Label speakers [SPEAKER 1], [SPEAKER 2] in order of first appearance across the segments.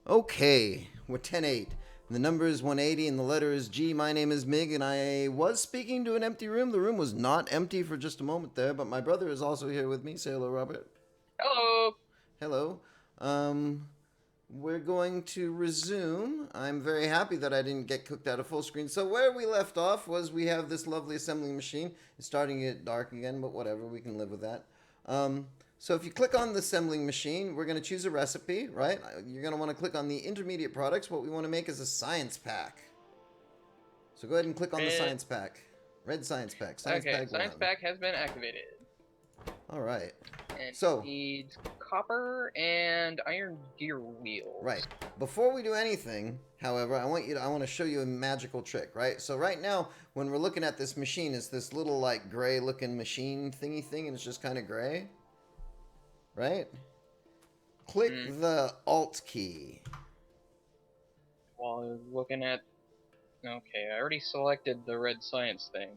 [SPEAKER 1] Okay, we're 10-8. The number is 180 and the letter is G. My name is Mig and I was speaking to an empty room. The room was not empty for just a moment there, but my brother is also here with me. Say hello, Robert.
[SPEAKER 2] Hello.
[SPEAKER 1] Hello. Um, we're going to resume. I'm very happy that I didn't get cooked out of full screen. So where we left off was we have this lovely assembling machine. It's starting to get dark again, but whatever, we can live with that. So if you click on the assembling machine, we're going to choose a recipe, right? You're going to want to click on the intermediate products. What we want to make is a science pack. So go ahead and click on the
[SPEAKER 2] Red.
[SPEAKER 1] science pack. Red science pack. Science
[SPEAKER 2] Okay,
[SPEAKER 1] pack
[SPEAKER 2] science
[SPEAKER 1] 1.
[SPEAKER 2] pack has been activated.
[SPEAKER 1] All right.
[SPEAKER 2] And
[SPEAKER 1] So,
[SPEAKER 2] needs copper and iron gear wheels.
[SPEAKER 1] right. Before we do anything, however, I want to show you a magical trick, right? So right now, when we're looking at this machine, it's this little like gray looking machine thingy thing, and it's just kind of gray. Right? Click the Alt key.
[SPEAKER 2] While looking at... Okay, I already selected the red science thing.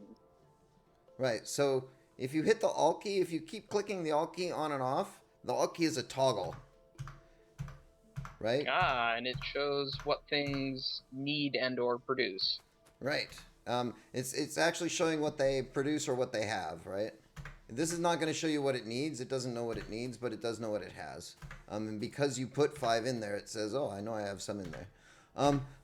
[SPEAKER 1] Right, so if you hit the Alt key, if you keep clicking the Alt key on and off, the Alt key is a toggle. Right?
[SPEAKER 2] Ah, and it shows what things need and or produce.
[SPEAKER 1] Right. It's actually showing what they produce or what they have, right? This is not going to show you what it needs. It doesn't know what it needs, but it does know what it has. And because you put 5 in there, it says, oh, I know I have some in there.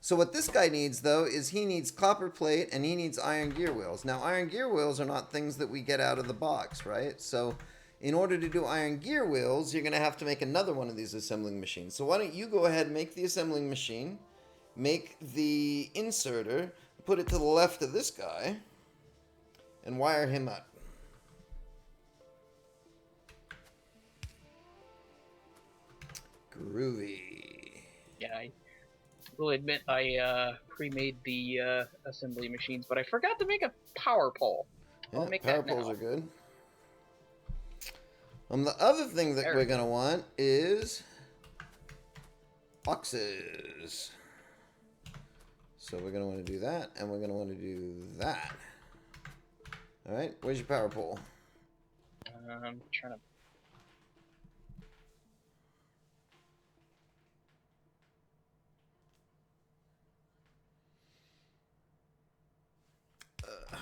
[SPEAKER 1] So what this guy needs, though, is he needs copper plate and he needs iron gear wheels. Now, iron gear wheels are not things that we get out of the box, right? So in order to do iron gear wheels, you're going to have to make another one of these assembling machines. So why don't you go ahead and make the assembling machine, make the inserter, put it to the left of this guy, and wire him up. Groovy.
[SPEAKER 2] Yeah, I will admit I pre-made the assembly machines, but I forgot to make a power pole.
[SPEAKER 1] Yeah,
[SPEAKER 2] I'll make
[SPEAKER 1] power
[SPEAKER 2] that now.
[SPEAKER 1] poles are good. The other thing that we're going to want is boxes. So we're going to want to do that, and we're going to want to do that. All right, where's your power pole?
[SPEAKER 2] I'm trying to...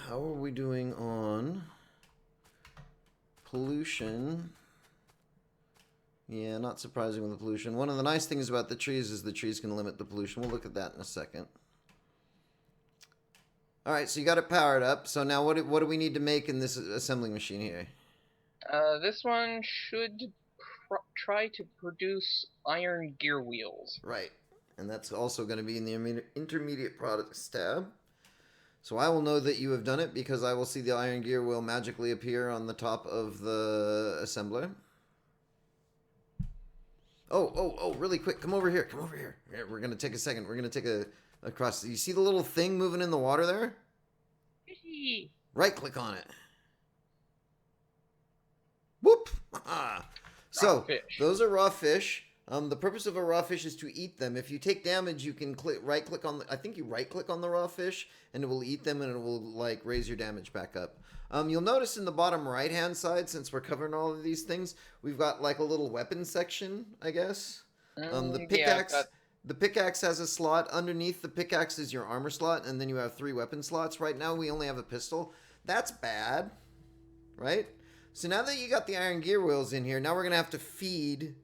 [SPEAKER 1] How are we doing on pollution? Yeah, not surprising with the pollution. One of the nice things about the trees is the trees can limit the pollution. We'll look at that in a second. All right, so you got it powered up. So now what do we need to make in this assembling machine here?
[SPEAKER 2] This one should try to produce iron gear wheels.
[SPEAKER 1] Right, and that's also going to be in the intermediate products tab. So I will know that you have done it because I will see the iron gear will magically appear on the top of the assembler. Oh, really quick. Come over here. Come over here. Here, we're going to take a second. We're going to take a cross. You see the little thing moving in the water there? Right click on it. Whoop! So, those are raw fish. The purpose of a raw fish is to eat them. If you take damage, you can right click on I think you right click on the raw fish and it will eat them and it will like raise your damage back up. You'll notice in the bottom right hand side, since we're covering all of these things, we've got like a little weapon section, I guess. The pickaxe the pickaxe has a slot. Underneath the pickaxe is your armor slot, and then you have 3 weapon slots. Right now we only have a pistol. That's bad. Right? So now that you got the iron gear wheels in here, now we're gonna have to feed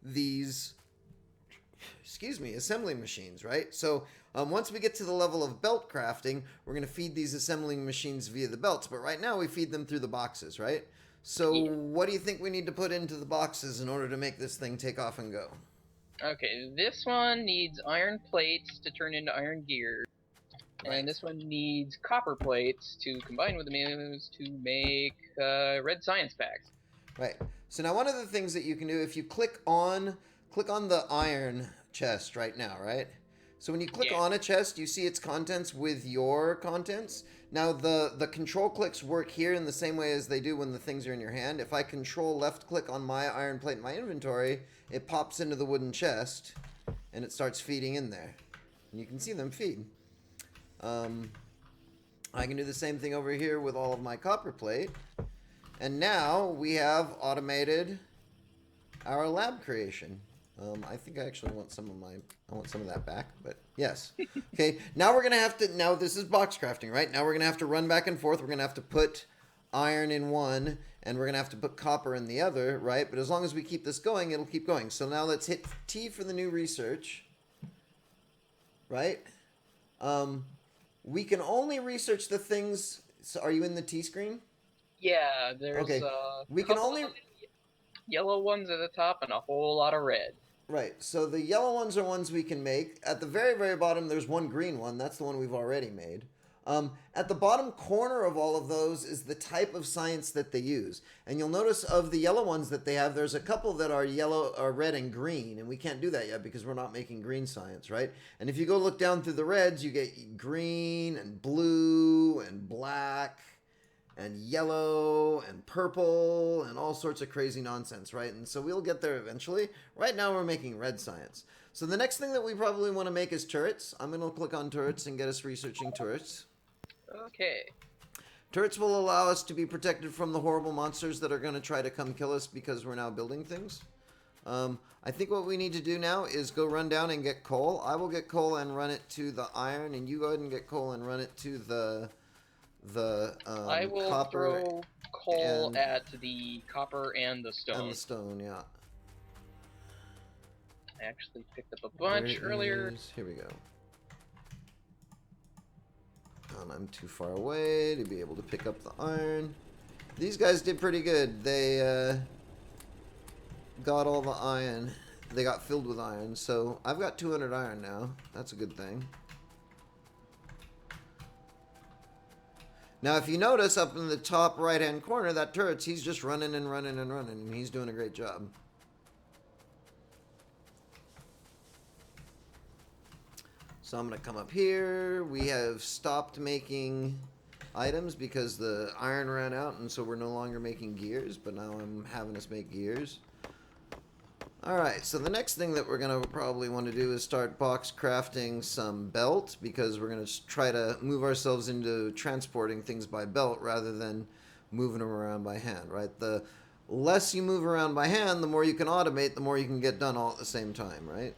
[SPEAKER 1] these assembling machines, right? So once we get to the level of belt crafting, we're going to feed these assembling machines via the belts, but right now we feed them through the boxes, right? So what do you think we need to put into the boxes in order to make this thing take off and go?
[SPEAKER 2] Okay, this one needs iron plates to turn into iron gear.
[SPEAKER 1] Right.
[SPEAKER 2] And this one needs copper plates to combine with the moves to make red science packs.
[SPEAKER 1] Right. So now one of the things that you can do, if you click on the iron chest right now, right? So when you click on a chest, you see its contents with your contents. Now the control clicks work here in the same way as they do when the things are in your hand. If I control left click on my iron plate in my inventory, it pops into the wooden chest and it starts feeding in there. And you can see them feed. I can do the same thing over here with all of my copper plate. And now we have automated our lab creation. I think I actually want some of that back, but yes. Okay, now we're gonna have to, now this is box crafting, right? Now we're gonna have to run back and forth. We're gonna have to put iron in one, and we're gonna have to put copper in the other, right? But as long as we keep this going, it'll keep going. So now let's hit T for the new research, right? We can only research the things, so are you in the T screen?
[SPEAKER 2] Yeah, there's
[SPEAKER 1] Okay,
[SPEAKER 2] a
[SPEAKER 1] we can
[SPEAKER 2] couple
[SPEAKER 1] only,
[SPEAKER 2] of yellow ones at the top and a whole lot of red.
[SPEAKER 1] right, so the yellow ones are ones we can make. At the very, very bottom, there's one green one. That's the one we've already made. At the bottom corner of all of those is the type of science that they use. And you'll notice of the yellow ones that they have, there's a couple that are yellow, or red and green. And we can't do that yet because we're not making green science, right? And if you go look down through the reds, you get green and blue and black and yellow and purple and all sorts of crazy nonsense, right? And so we'll get there eventually. Right now we're making red science. So the next thing that we probably want to make is turrets. I'm going to click on turrets and get us researching turrets.
[SPEAKER 2] Okay.
[SPEAKER 1] Turrets will allow us to be protected from the horrible monsters that are going to try to come kill us because we're now building things. I think what we need to do now is go run down and get coal. I will get coal and run it to the iron, and you go ahead and get coal and run it to the
[SPEAKER 2] I will
[SPEAKER 1] copper
[SPEAKER 2] throw coal at the copper and the stone.
[SPEAKER 1] and the stone, yeah.
[SPEAKER 2] I actually picked up a bunch earlier.
[SPEAKER 1] Here we go. And I'm too far away to be able to pick up the iron. These guys did pretty good. They got all the iron. They got filled with iron. So I've got 200 iron now. That's a good thing. Now, if you notice up in the top right-hand corner, that turret's, he's just running and running and running, and he's doing a great job. So I'm going to come up here. We have stopped making items because the iron ran out, and so we're no longer making gears, but now I'm having us make gears. Alright, so the next thing that we're going to probably want to do is start box crafting some belt, because we're going to try to move ourselves into transporting things by belt rather than moving them around by hand, right? The less you move around by hand, the more you can automate, the more you can get done all at the same time, right?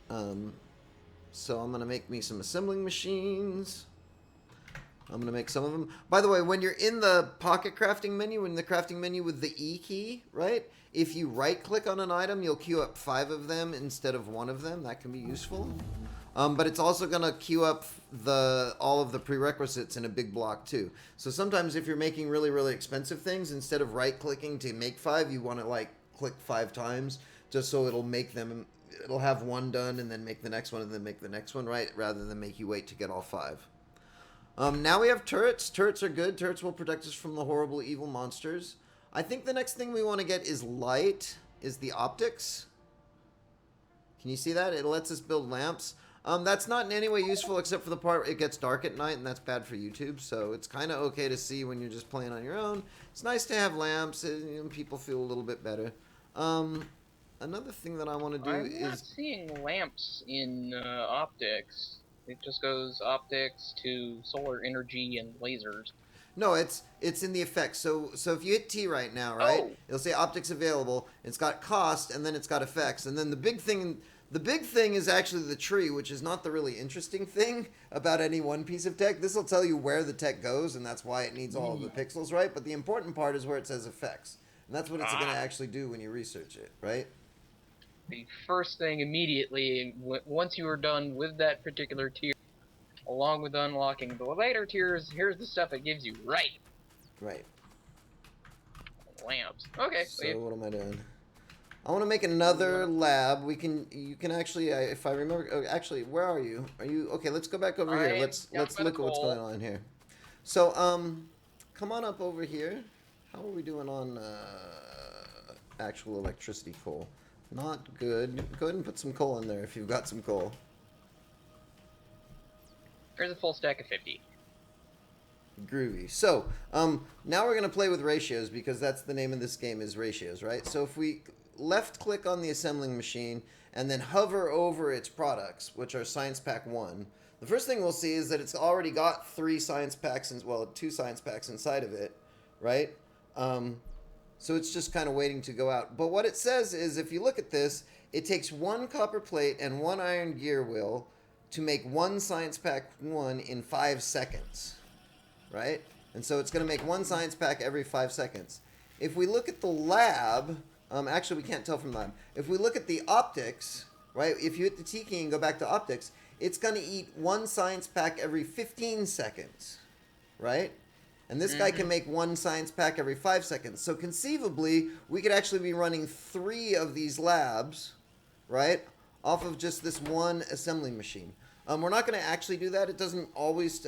[SPEAKER 1] So I'm going to make me some assembling machines. I'm going to make some of them. By the way, when you're in the pocket crafting menu, in the crafting menu with the E key, right? If you right-click on an item, you'll queue up 5 of them instead of 1 of them. That can be useful. But it's also going to queue up all of the prerequisites in a big block, too. So sometimes if you're making really, really expensive things, instead of right-clicking to make 5, you want to, like, click 5 times just so it'll make them... It'll have 1 done and then make the next one and then make the next one, right? Rather than make you wait to get all 5. Now we have turrets. Turrets are good. Turrets will protect us from the horrible, evil monsters. I think the next thing we want to get is light, is the optics. Can you see that? It lets us build lamps. That's not in any way useful except for the part where it gets dark at night, and that's bad for YouTube. So it's kind of okay to see when you're just playing on your own. It's nice to have lamps, and people feel a little bit better. Another thing that I want to do is...
[SPEAKER 2] I'm not seeing lamps in optics. It just goes optics to solar energy and lasers.
[SPEAKER 1] No, it's in the effects. So if you hit T right now, right?
[SPEAKER 2] Oh.
[SPEAKER 1] It'll say optics available. It's got cost, and then it's got effects. And then the big thing is actually the tree, which is not the really interesting thing about any one piece of tech. This will tell you where the tech goes, and that's why it needs all of the pixels, right? But the important part is where it says effects. And that's what it's going to actually do when you research it, right?
[SPEAKER 2] The first thing immediately, once you are done with that particular tier, along with unlocking the later tiers, here's the stuff it gives you, right?
[SPEAKER 1] Right.
[SPEAKER 2] Lamps. Okay.
[SPEAKER 1] So what am I doing? I want to make another lab. You can actually, if I remember, oh, actually, where are you? Are you, okay, let's go back over here. Let's look at what's going on here. So, come on up over here. How are we doing on, actual electricity coal? Not good. Go ahead and put some coal in there if you've got some coal.
[SPEAKER 2] Here's a full stack of 50.
[SPEAKER 1] Groovy. So, now we're going to play with ratios because that's the name of this game is ratios, right? So if we left click on the assembling machine and then hover over its products, which are Science Pack 1, the first thing we'll see is that it's already got 3 science packs, well, 2 science packs inside of it, right? So it's just kind of waiting to go out. But what it says is, if you look at this, It takes one copper plate and one iron gear wheel to make one science pack 1 in 5 seconds, right? And so it's going to make one science pack every 5 seconds. If we look at the lab, actually we can't tell from the lab. If we look at the optics, right? If you hit the T key and go back to optics, it's going to eat one science pack every 15 seconds, right? And this guy can make one science pack every 5 seconds. So conceivably, we could actually be running 3 of these labs, right, off of just this one assembly machine. We're not going to actually do that. It doesn't always...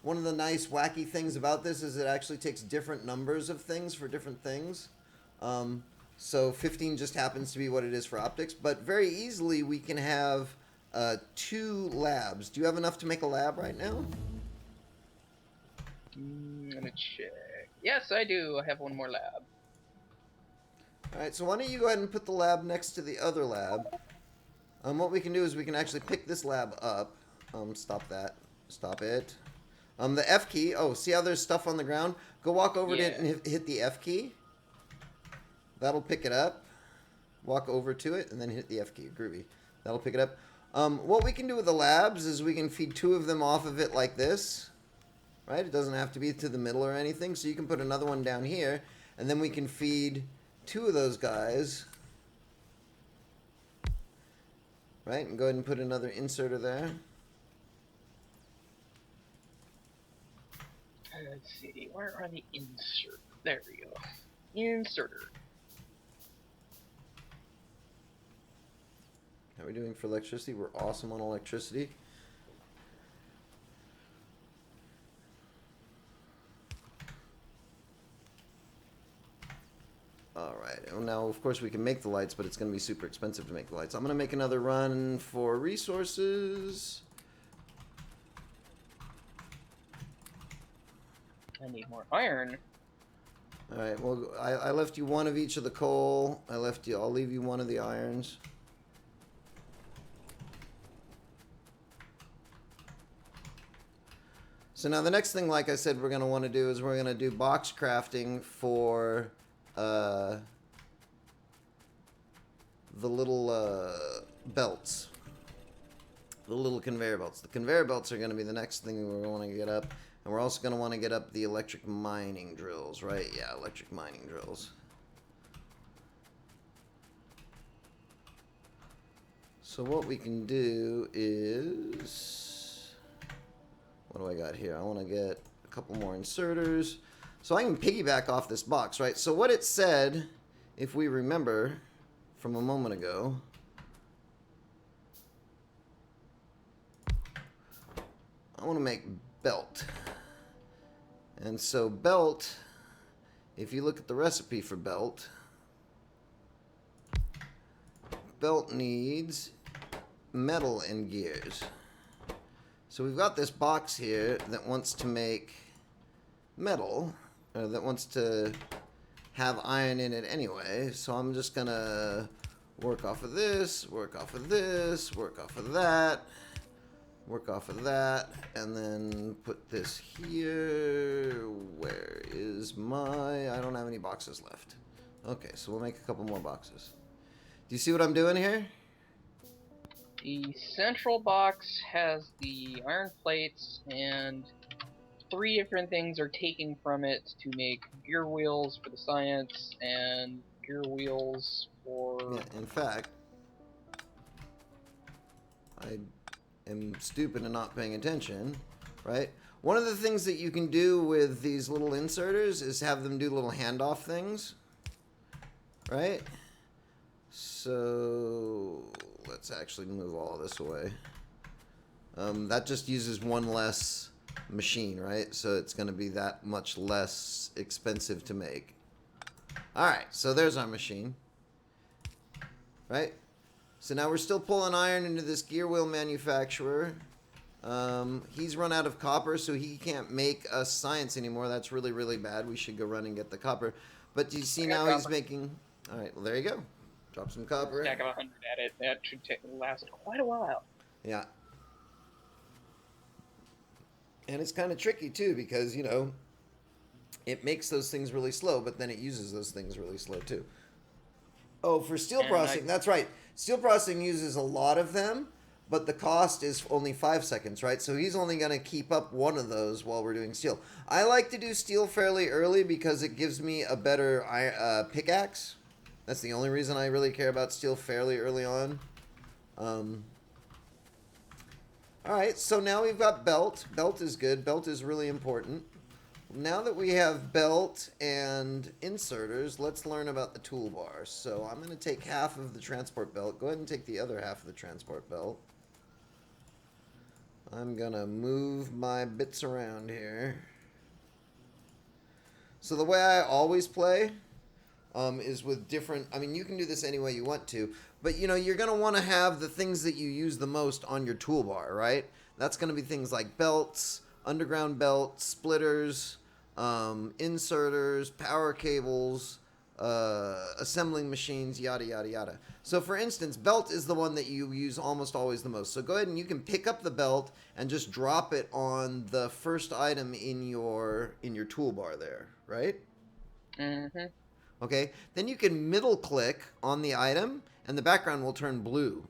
[SPEAKER 1] one of the nice, wacky things about this is it actually takes different numbers of things for different things. So 15 just happens to be what it is for optics. But very easily, we can have 2 labs. Do you have enough to make a lab right now?
[SPEAKER 2] Let me check. Yes, I do. I have one more lab.
[SPEAKER 1] Alright, so why don't you go ahead and put the lab next to the other lab. What we can do is we can actually pick this lab up. Stop that. Stop it. The F key. Oh, see how there's stuff on the ground? Go walk over to it and hit the F key. That'll pick it up. Walk over to it and then hit the F key. Groovy. That'll pick it up. What we can do with the labs is we can feed 2 of them off of it like this. Right? It doesn't have to be to the middle or anything. So you can put another one down here. And then we can feed 2 of those guys. Right? And go ahead and put another inserter there.
[SPEAKER 2] Let's see. Where are the insert? There we go. Inserter.
[SPEAKER 1] How are we doing for electricity? We're awesome on electricity. Alright, well now of course we can make the lights, but it's going to be super expensive to make the lights. I'm going to make another run for resources.
[SPEAKER 2] I need more iron.
[SPEAKER 1] Alright, well I left you 1 of each of the coal. I'll leave you 1 of the irons. So now the next thing, like I said, we're going to want to do is we're going to do box crafting for the little belts. The little conveyor belts. The conveyor belts are going to be the next thing we're going to get up. And we're also going to want to get up the electric mining drills, right? Yeah, electric mining drills. So what we can do is... What do I got here? I want to get a couple more inserters. So I can piggyback off this box, right? So what it said, if we remember from a moment ago... I want to make belt. And so belt, if you look at the recipe for belt, belt needs metal and gears. So we've got this box here that wants to make metal, or that wants to have iron in it anyway. So I'm just gonna work off of this, work off of this, work off of that, work off of that, and then put this here. Where is my... I don't have any boxes left. Okay, so we'll make a couple more boxes. Do you see what I'm doing here?
[SPEAKER 2] The central box has the iron plates, and 3 different things are taken from it to make gear wheels for the science and gear wheels for...
[SPEAKER 1] Yeah, in fact, I am stupid and not paying attention, right? One of the things that you can do with these little inserters is have them do little handoff things, right? So let's actually move all of this away. That just uses 1 less machine, right? So it's going to be that much less expensive to make. Alright, so there's our machine. Right? So now we're still pulling iron into this gear wheel manufacturer. He's run out of copper, so he can't make us science anymore. That's really, really bad. We should go run and get the copper. But do you see now he's making... Alright, well there you go. Drop some copper.
[SPEAKER 2] Stack of 100 at it. That should last quite a while.
[SPEAKER 1] Yeah. And it's kind of tricky too, because, you know, it makes those things really slow, but then it uses those things really slow too. Oh, for steel processing, that's right. Steel processing uses a lot of them, but the cost is only 5 seconds, right? So he's only going to keep up one of those while we're doing steel. I like to do steel fairly early because it gives me a better pickaxe. That's the only reason I really care about steel fairly early on. All right, so now we've got belt. Belt is good. Belt is really important. Now that we have belt and inserters, let's learn about the toolbar. So I'm going to take half of the transport belt. Go ahead and take the other half of the transport belt. I'm going to move my bits around here. So the way I always play is with different... I mean, you can do this any way you want to, but, you know, you're going to want to have the things that you use the most on your toolbar, right? That's going to be things like belts, underground belts, splitters, inserters, power cables, assembling machines, yada, yada, yada. So, for instance, belt is the one that you use almost always the most. So go ahead and you can pick up the belt and just drop it on the first item in your toolbar there, right?
[SPEAKER 2] Mm-hmm.
[SPEAKER 1] Okay, then you can middle click on the item and the background will turn blue.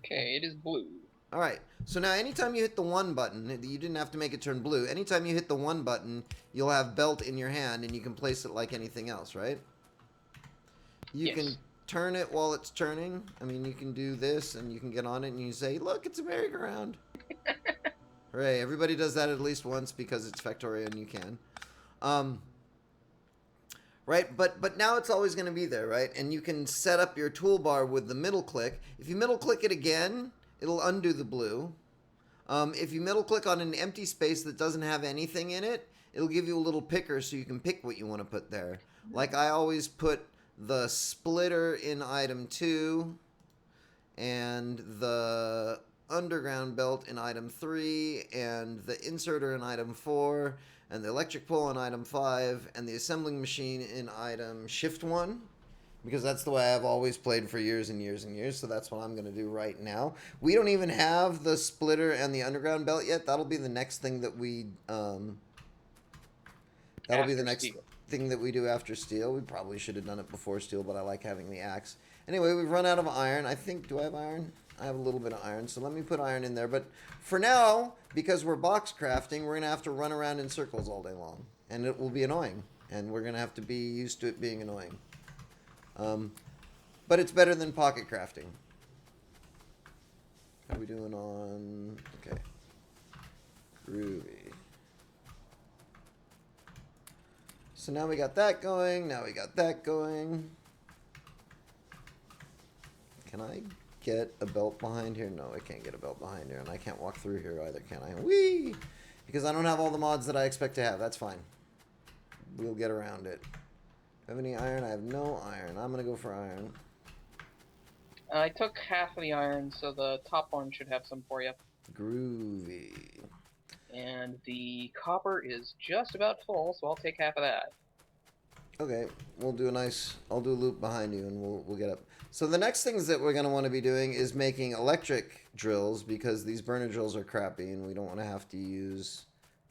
[SPEAKER 2] Okay, it is blue.
[SPEAKER 1] All right, so now anytime you hit the 1 button, you didn't have to make it turn blue. Anytime you hit the 1 button, you'll have belt in your hand and you can place it like anything else, right? You can turn it while it's turning. I mean, you can do this and you can get on it and you say, look, it's a merry-go-round. Hooray, everybody does that at least once because it's Factorio and you can. Right, but now it's always going to be there, right? And you can set up your toolbar with the middle click. If you middle click it again, it'll undo the blue. If you middle click on an empty space that doesn't have anything in it, it'll give you a little picker so you can pick what you want to put there. Like I always put the splitter in item 2 and the underground belt in item 3 and the inserter in item 4 and the electric pole in item 5 and the assembling machine in item shift 1. Because that's the way I've always played for years and years and years, so that's what I'm going to do right now. We don't even have the splitter and the underground belt yet. That'll be the next thing that we... thing that we do after steel. We probably should have done it before steel, but I like having the axe. Anyway, we've run out of iron. I think... Do I have iron? I have a little bit of iron, so let me put iron in there. But for now, because we're box crafting, we're going to have to run around in circles all day long. And it will be annoying. And we're going to have to be used to it being annoying. But it's better than pocket crafting. How are we doing on... Okay. Groovy. So now we got that going. Now we got that going. Can I get a belt behind here? No, I can't get a belt behind here. And I can't walk through here either, can I? Whee! Because I don't have all the mods that I expect to have. That's fine. We'll get around it. Do I have any iron? I have no iron. I'm going to go for iron.
[SPEAKER 2] I took half of the iron, so the top one should have some for you.
[SPEAKER 1] Groovy.
[SPEAKER 2] And the copper is just about full, so I'll take half of that.
[SPEAKER 1] Okay, we'll do a nice... I'll do a loop behind you and we'll get up. So the next things that we're going to want to be doing is making electric drills because these burner drills are crappy and we don't want to have to use...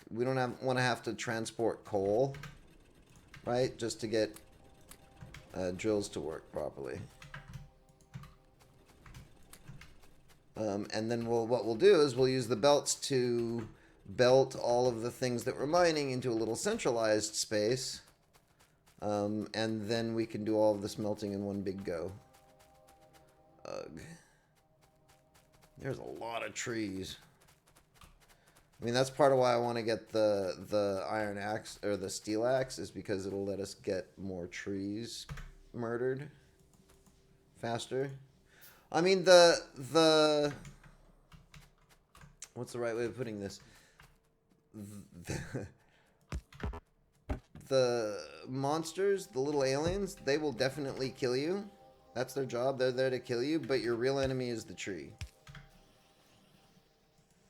[SPEAKER 1] We don't want to have to transport coal, right? Just to get drills to work properly. And then what we'll do is we'll use the belts to belt all of the things that we're mining into a little centralized space. And then we can do all of the smelting in one big go. Ugh. There's a lot of trees. I mean, that's part of why I want to get the iron axe or the steel axe is because it'll let us get more trees murdered faster. I mean, the what's the right way of putting this? The monsters, the little aliens, they will definitely kill you. That's their job. They're there to kill you, but your real enemy is the tree.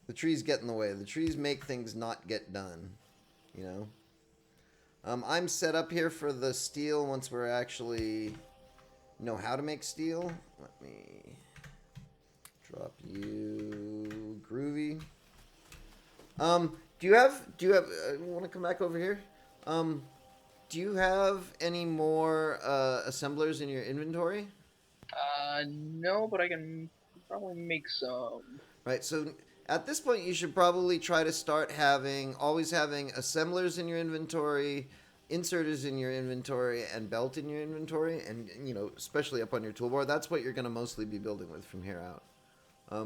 [SPEAKER 1] The trees get in the way. The trees make things not get done, you know? I'm set up here for the steel once we're actually know how to make steel. Let me drop you, Groovy. Do you have, want to come back over here? Do do you have any more assemblers in your inventory?
[SPEAKER 2] No, but I can probably make some.
[SPEAKER 1] Right, so at this point, you should probably try to start always having assemblers in your inventory, inserters in your inventory, and belt in your inventory, and, especially up on your toolbar. That's what you're going to mostly be building with from here out.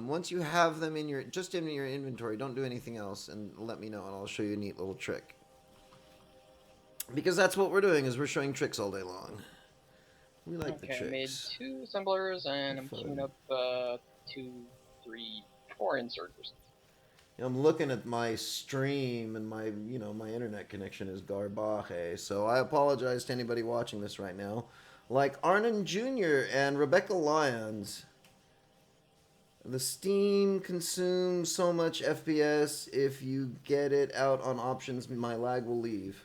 [SPEAKER 1] Once you have them in your inventory, don't do anything else, and let me know, and I'll show you a neat little trick. Because that's what we're doing, is we're showing tricks all day long. We like the tricks.
[SPEAKER 2] Okay, I made 2 assemblers, and I'm queuing up 2, 3, 4 inserters.
[SPEAKER 1] I'm looking at my stream, and my internet connection is garbage, so I apologize to anybody watching this right now. Like Arnon Jr. and Rebecca Lyons. The Steam consumes so much FPS. If you get it out on options, my lag will leave.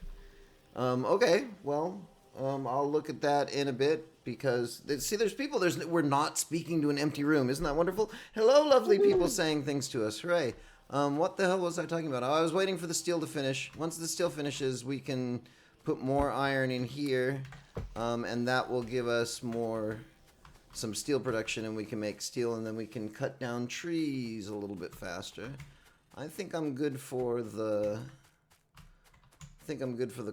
[SPEAKER 1] Okay, well, I'll look at that in a bit, because see, there's people. We're not speaking to an empty room. Isn't that wonderful? Hello, lovely people saying things to us. Hooray! What the hell was I talking about? Oh, I was waiting for the steel to finish. Once the steel finishes, we can put more iron in here, and that will give us some steel production, and we can make steel, and then we can cut down trees a little bit faster. I think I'm good for the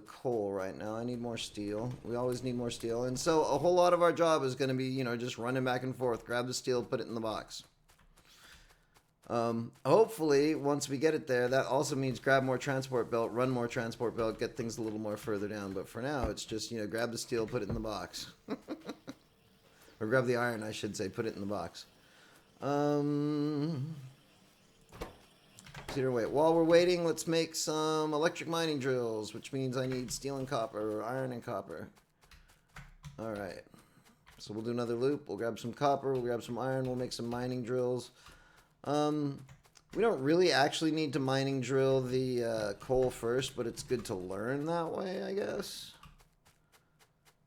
[SPEAKER 1] coal right now. I need more steel. We always need more steel. And so a whole lot of our job is going to be, just running back and forth. Grab the steel, put it in the box. Hopefully, once we get it there, that also means grab more transport belt, run more transport belt, get things a little more further down. But for now, it's just, grab the steel, put it in the box. Or grab the iron, I should say, put it in the box. Wait. While we're waiting, let's make some electric mining drills, which means I need steel and copper, or iron and copper. Alright. So we'll do another loop. We'll grab some copper, we'll grab some iron, we'll make some mining drills. We don't really actually need to mining drill the coal first, but it's good to learn that way, I guess.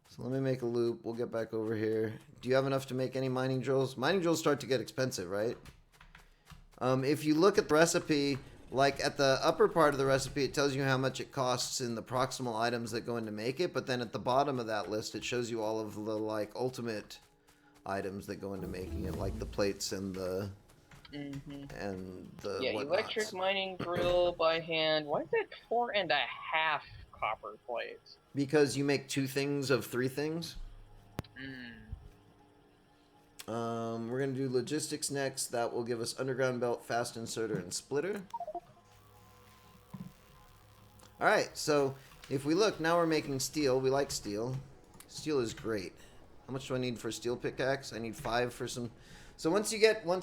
[SPEAKER 1] So let me make a loop. We'll get back over here. Do you have enough to make any mining drills? Mining drills start to get expensive, right? If you look at the recipe, like at the upper part of the recipe, it tells you how much it costs in the proximal items that go in to make it. But then at the bottom of that list, it shows you all of the ultimate items that go into making it, like the plates and the
[SPEAKER 2] electric mining drill by hand. Why is it 4.5 copper plates?
[SPEAKER 1] Because you make 2 things of 3 things. We're going to do logistics next. That will give us underground belt, fast inserter, and splitter. Alright, so if we look, now we're making steel. We like steel. Steel is great. How much do I need for a steel pickaxe? I need 5 for some... So once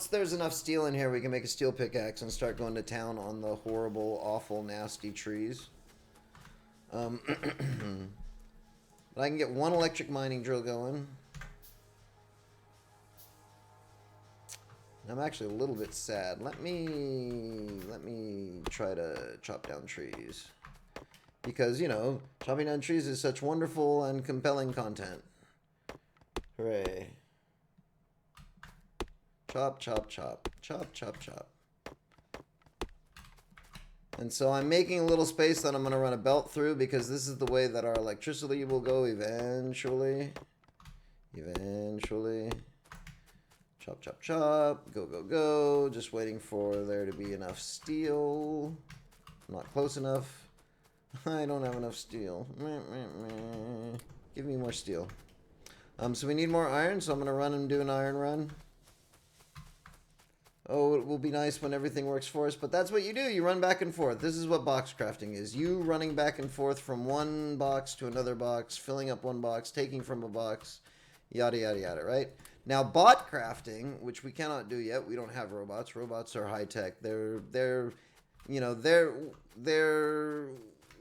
[SPEAKER 1] there's enough steel in here, we can make a steel pickaxe and start going to town on the horrible, awful, nasty trees. But I can get 1 electric mining drill going. I'm actually a little bit sad. Let me try to chop down trees. Because, chopping down trees is such wonderful and compelling content. Hooray. Chop, chop, chop. Chop, chop, chop. And so I'm making a little space that I'm going to run a belt through, because this is the way that our electricity will go eventually. Eventually. Chop, chop, chop. Go, go, go. Just waiting for there to be enough steel. Not close enough. I don't have enough steel. Give me more steel. So we need more iron, so I'm going to run and do an iron run. Oh, it will be nice when everything works for us, but that's what you do. You run back and forth. This is what box crafting is. You running back and forth from one box to another box, filling up one box, taking from a box, yada, yada, yada, right? Now, bot crafting, which we cannot do yet. We don't have robots. Robots are high-tech. They're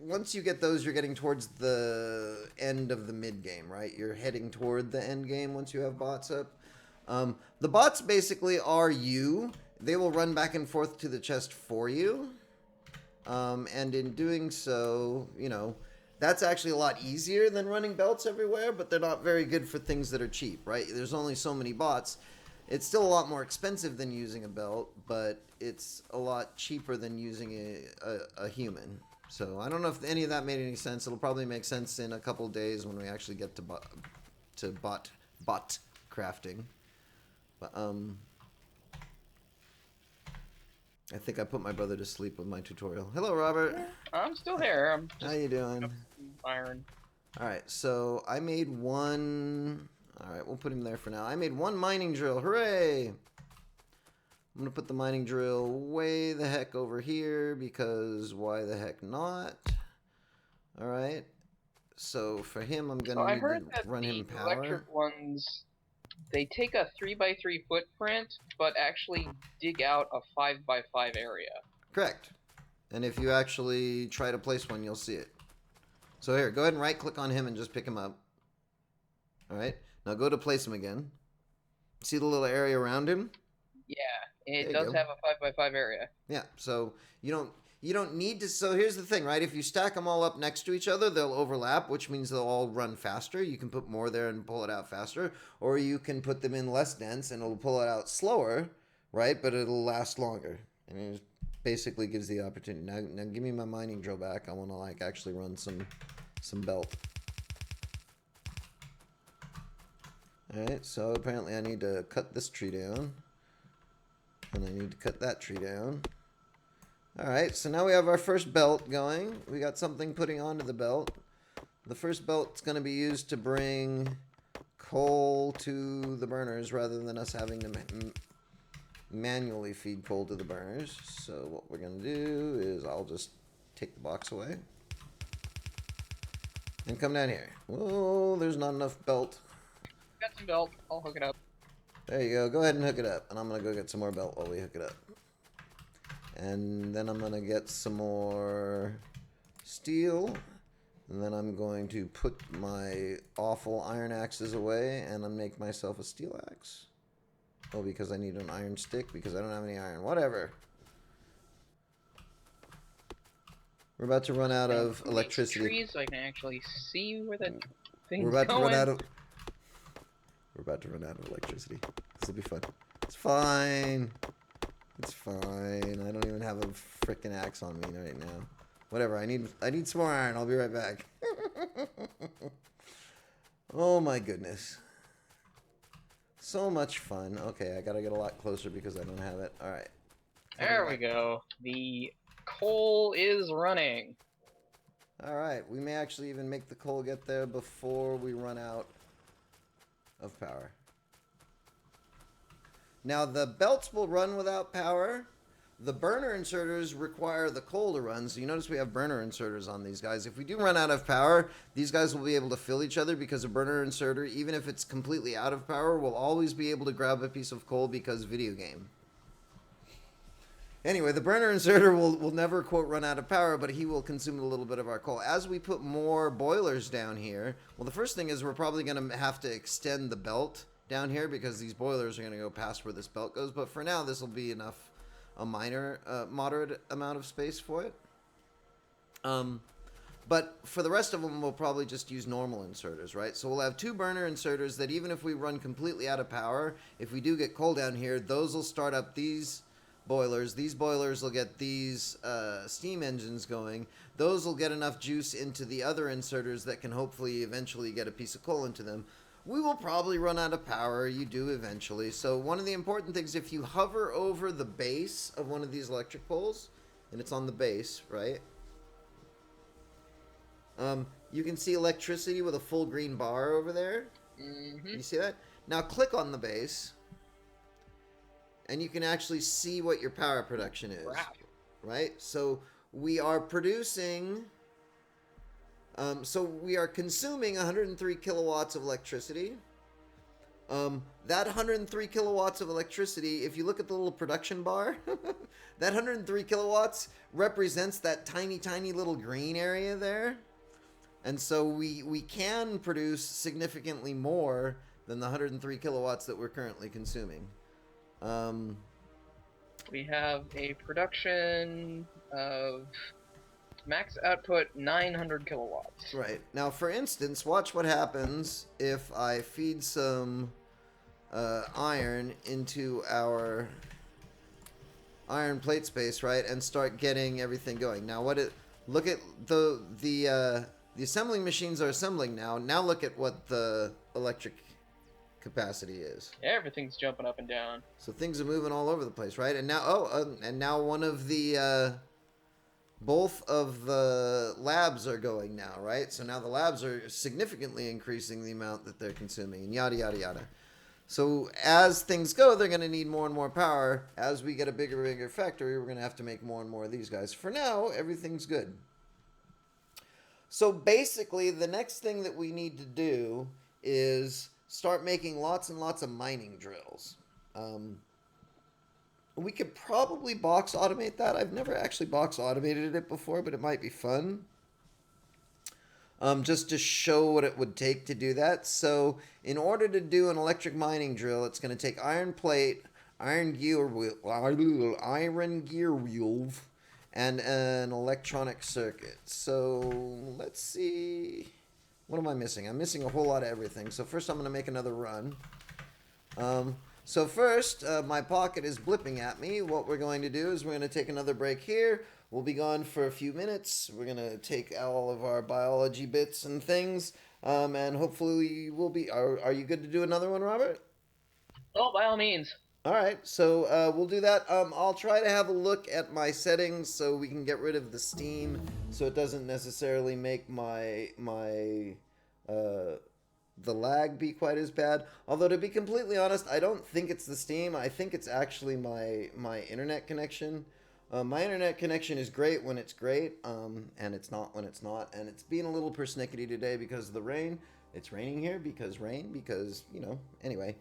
[SPEAKER 1] once you get those, you're getting towards the end of the mid-game, right? You're heading toward the end game once you have bots up. The bots basically are you. They will run back and forth to the chest for you. And in doing so, that's actually a lot easier than running belts everywhere, but they're not very good for things that are cheap, right? There's only so many bots. It's still a lot more expensive than using a belt, but it's a lot cheaper than using a human. So I don't know if any of that made any sense. It'll probably make sense in a couple of days when we actually get to bot crafting. But I think I put my brother to sleep with my tutorial. Hello, Robert.
[SPEAKER 2] I'm still here. I'm just
[SPEAKER 1] How you doing?
[SPEAKER 2] iron.
[SPEAKER 1] All right, so I made one. All right, we'll put him there for now. I made one mining drill. Hooray! I'm gonna put the mining drill way the heck over here because why the heck not? All right. So for him, I'm gonna need to run him power.
[SPEAKER 2] Electric ones, they take a 3x3 footprint, but actually dig out a 5x5 area.
[SPEAKER 1] Correct. And if you actually try to place one, you'll see it. So here, go ahead and right-click on him and just pick him up. All right. Now go to place him again. See the little area around him?
[SPEAKER 2] Yeah, it does have a 5x5 area.
[SPEAKER 1] Yeah. So you don't need to. So here's the thing, right? If you stack them all up next to each other, they'll overlap, which means they'll all run faster. You can put more there and pull it out faster, or you can put them in less dense and it'll pull it out slower, right? But it'll last longer. And it basically gives the opportunity. Now give me my mining drill back. I want to like actually run some belt. All right. So apparently I need to cut this tree down, and I need to cut that tree down. Alright, so now we have our first belt going. We got something putting onto the belt. The first belt's going to be used to bring coal to the burners rather than us having to manually feed coal to the burners. So what we're going to do is I'll just take the box away and come down here. Whoa, there's not enough belt.
[SPEAKER 2] Got some belt. I'll hook it up.
[SPEAKER 1] There you go. Go ahead and hook it up. And I'm going to go get some more belt while we hook it up. And then I'm going to get some more steel. And then I'm going to put my awful iron axes away and I'll make myself a steel axe. Oh, because I need an iron stick because I don't have any iron. Whatever. We're about to run out of electricity.
[SPEAKER 2] Trees so I can actually see where the thing's
[SPEAKER 1] We're about to run out of electricity. This will be fun. It's fine. It's fine. I don't even have a frickin' axe on me right now. Whatever. I need some more iron. I'll be right back. Oh my goodness. So much fun. Okay, I gotta get a lot closer because I don't have it. All right.
[SPEAKER 2] There we go. The coal is running.
[SPEAKER 1] All right. We may actually even make the coal get there before we run out of power. Now, the belts will run without power. The burner inserters require the coal to run, so you notice we have burner inserters on these guys. If we do run out of power, these guys will be able to fill each other because a burner inserter, even if it's completely out of power, will always be able to grab a piece of coal because video game. Anyway, the burner inserter will never, quote, run out of power, but he will consume a little bit of our coal. As we put more boilers down here, well, the first thing is we're probably going to have to extend the belt down here because these boilers are going to go past where this belt goes. But for now, this will be enough, a moderate amount of space for it. But for the rest of them, we'll probably just use normal inserters, right? So we'll have two burner inserters that even if we run completely out of power, if we do get coal down here, those will start up these boilers. These boilers will get these steam engines going. Those will get enough juice into the other inserters that can hopefully eventually get a piece of coal into them. We will probably run out of power. You do eventually. So one of the important things, if you hover over the base of one of these electric poles, and it's on the base, right? You can see electricity with a full green bar over there.
[SPEAKER 2] Mm-hmm.
[SPEAKER 1] You see that? Now click on the base, and you can actually see what your power production is.
[SPEAKER 2] Wow.
[SPEAKER 1] Right? So we are producing... so we are consuming 103 kilowatts of electricity. That 103 kilowatts of electricity, if you look at the little production bar, that 103 kilowatts represents that tiny, tiny little green area there. And so we can produce significantly more than the 103 kilowatts that we're currently consuming.
[SPEAKER 2] We have a production of max output 900 kilowatts.
[SPEAKER 1] Right. Now, for instance, watch what happens if I feed some iron into our iron plate space, right, and start getting everything going. Now, Look at the assembling machines are assembling now. Now look at what the electric capacity is.
[SPEAKER 2] Everything's jumping up and down.
[SPEAKER 1] So things are moving all over the place, right? And now, and now one of the both of the labs are going now, right? So now the labs are significantly increasing the amount that they're consuming, and yada yada yada. So as things go, they're going to need more and more power. As we get a bigger and bigger factory, we're going to have to make more and more of these guys. For now, everything's good. So basically, the next thing that we need to do is start making lots and lots of mining drills. We could probably box automate that. I've never actually box automated it before, but it might be fun. Just to show what it would take to do that. So in order to do an electric mining drill, it's going to take iron plate, iron gear wheels, and an electronic circuit. So let's see. What am I missing? I'm missing a whole lot of everything. So first I'm going to make another run. So first, my pocket is blipping at me. What we're going to do is we're going to take another break here. We'll be gone for a few minutes. We're going to take all of our biology bits and things, and hopefully we'll be... Are you good to do another one, Robert?
[SPEAKER 2] Oh, by all means.
[SPEAKER 1] All right, so we'll do that. I'll try to have a look at my settings so we can get rid of the steam, so it doesn't necessarily make the lag be quite as bad. Although, to be completely honest, I don't think it's the steam. I think it's actually my internet connection. My internet connection is great when it's great, and it's not when it's not. And it's being a little persnickety today because of the rain. It's raining here because, you know, anyway.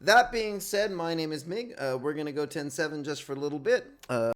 [SPEAKER 1] That being said, my name is Mig. We're going to go 10-7 just for a little bit.